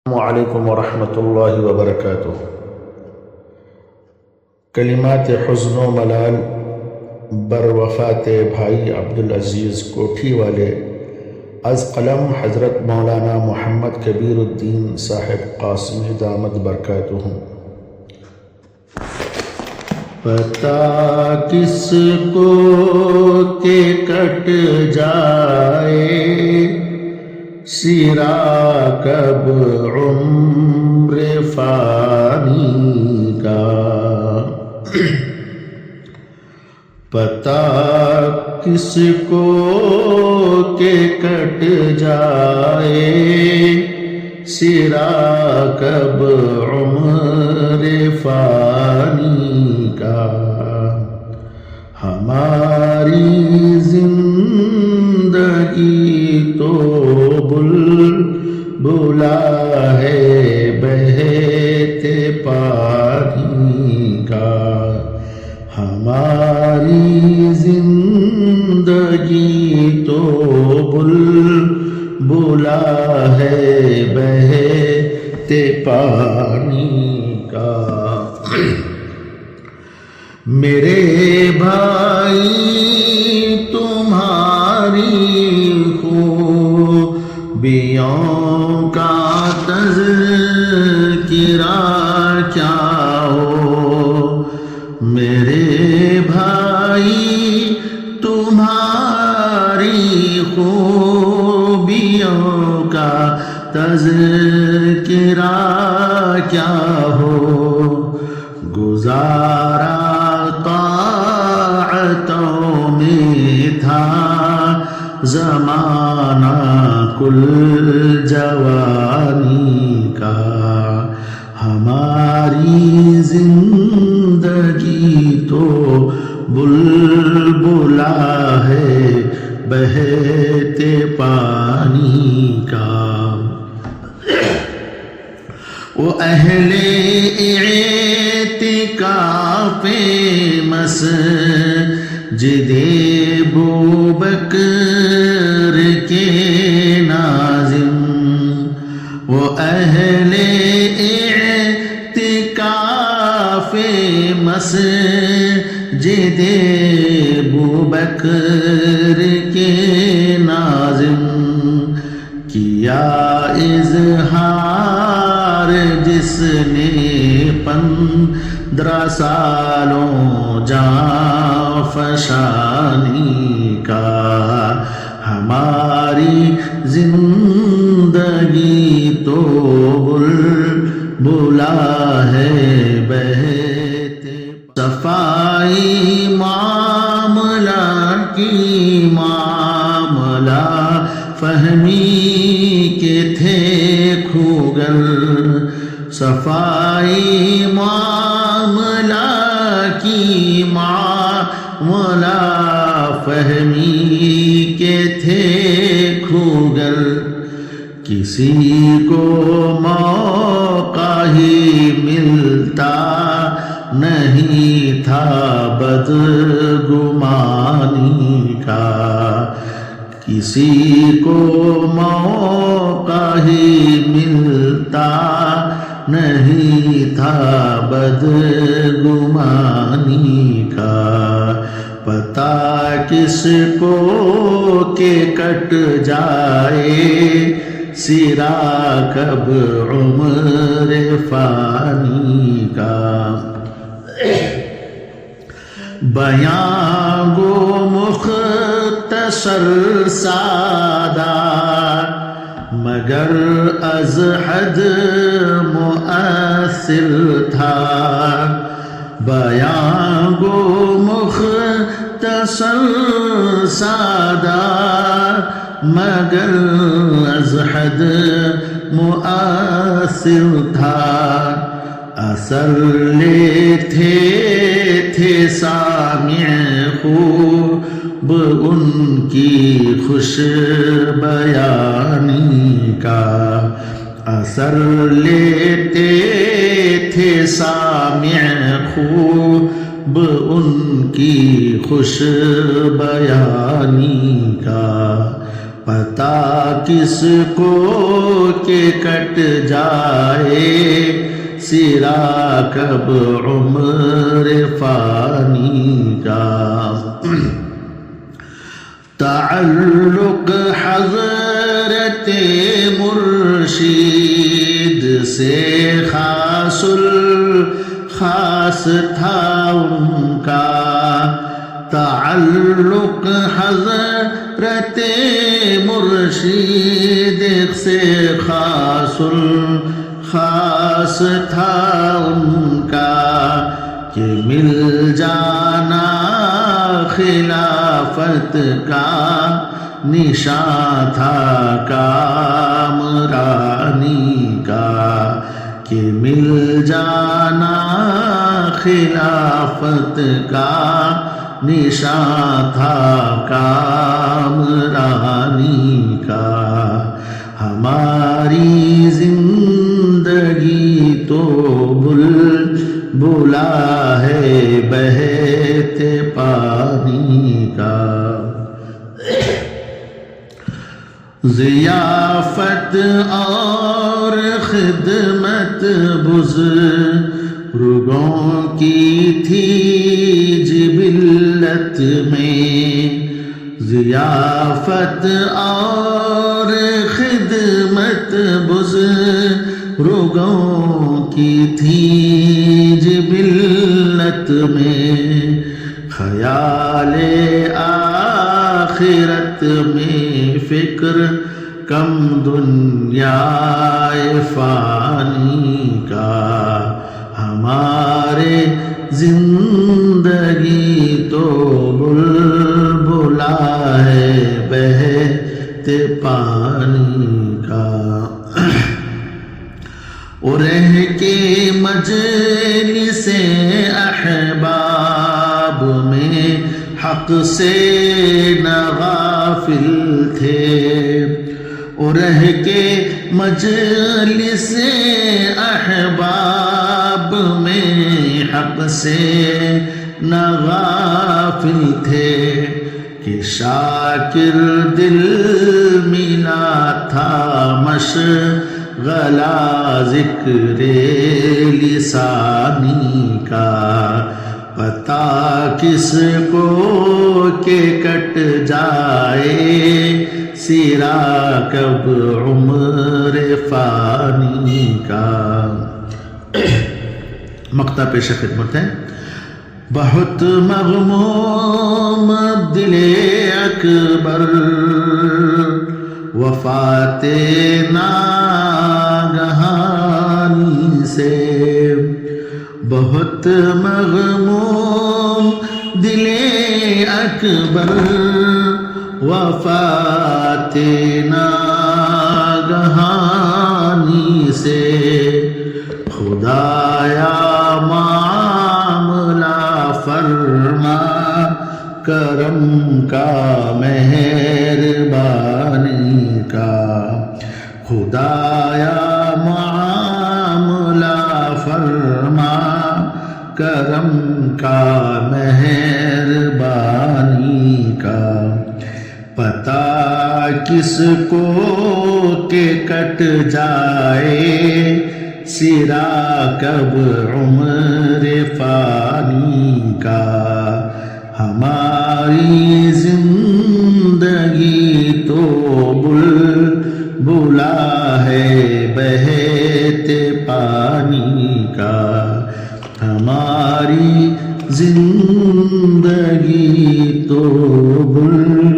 السلام علیکم ورحمۃ اللہ وبرکاتہ۔ کلمات حزن و ملال بر وفات بھائی عبدالعزیز کوٹھی والے از قلم حضرت مولانا محمد کبیر الدین صاحب قاسمی دامت برکاتہ۔ پتہ کس کو کہ کٹ جائے سیرا کب عمر فانی کا، پتہ کس کو کہ کٹ جائے سیرا کب عمر فانی کا، ہماری زندگی تو بلا ہے بہتے پانی کا، ہماری زندگی تو بلا ہے بہتے پانی کا۔ میرے بھائی تمہاری خوبیوں کا تذکرہ کیا ہو، میرے بھائی تمہاری خوبیوں کا تذکرہ کیا ہو، گزارا طاعتوں میں تھا زمانہ کل جوانی کا، ہماری زندگی تو بلبلا ہے بہتے پانی کا۔ وہ اہل اعتکاف مسجد بوبکر کے ناظم، وہ اہل اعتکاف مسجد بوبکر کے ناظم، کیا اظہار جس نے 15 سالوں جاں فشانی کا، ہماری زندگی تو بلبلا ہے بہتے، صفائی معاملہ کی معاملہ فہمی کے تھے کھوگر، صفائی معاملہ کی معاملہ فہمی کے تھے کھوگر، کسی کو موقع ہی ملتا نہیں تھا بدگمانی کا، کسی کو موقع ہی ملتا نہیں تھا بدگمانی کا، پتہ کس کو کہ کٹ جائے سیرا کب عمر فانی کا۔ بیاں گو مختصر سادہ مگر از حد مؤثر تھا، بیاں گو مختصر سادہ مگر از حد مؤثر تھا، اثر لیتے تھے سامع خوب ان کی خوش بیانی کا، اثر لیتے تھے سامع خوب ان کی خوش بیانی کا، پتا کس کو کہ کٹ جائے سرا کب عمر فانی کا تعلق حضرت مرشید سے خاص الخاص تھا ان کا تعلق حضرت مرشید سے خاص الخاص تھا ان کا کہ مل جانا خلافت کا نشان تھا کامرانی کا کہ مل جانا خلافت کا نشان تھا کامرانی کا ہماری زندگی تو بلا ہے بہتے پانی کا ضیافت اور خدمت بزرگوں کی تھی جبلت میں ضیافت اور خدمت بزرگوں کی تھی جبلت میں خیال آخرت میں فکر کم دنیا فانی کا ہمارے زندگی تو بلبلا ہے بہتے پانی کا رہ کے مجلس احباب میں حق سے نہ غافل تھے رہ کے مجلس احباب میں حق سے نہ غافل تھے کہ شاکر دل ملا تھا مشغلہ ذکر لسانی کا پتا کس کو کہ کٹ جائے سرا کب عمر فانی کا مقطع پیش خدمت ہے بہت مغموم دل اکبر وفات ناگہانی سے بہت مغموم دل اکبر وفات ناگہانی سے خدایا معاملہ فرما کرم کا مہربانی کا خدایا معاملہ فرما کرم کا مہربانی کا پتا کس کو کہ کٹ جائے سرا کب عمر فانی کا ہماری زندگی تو بلبلا ہے بہتے پانی کا ہماری زندگی تو بلبلا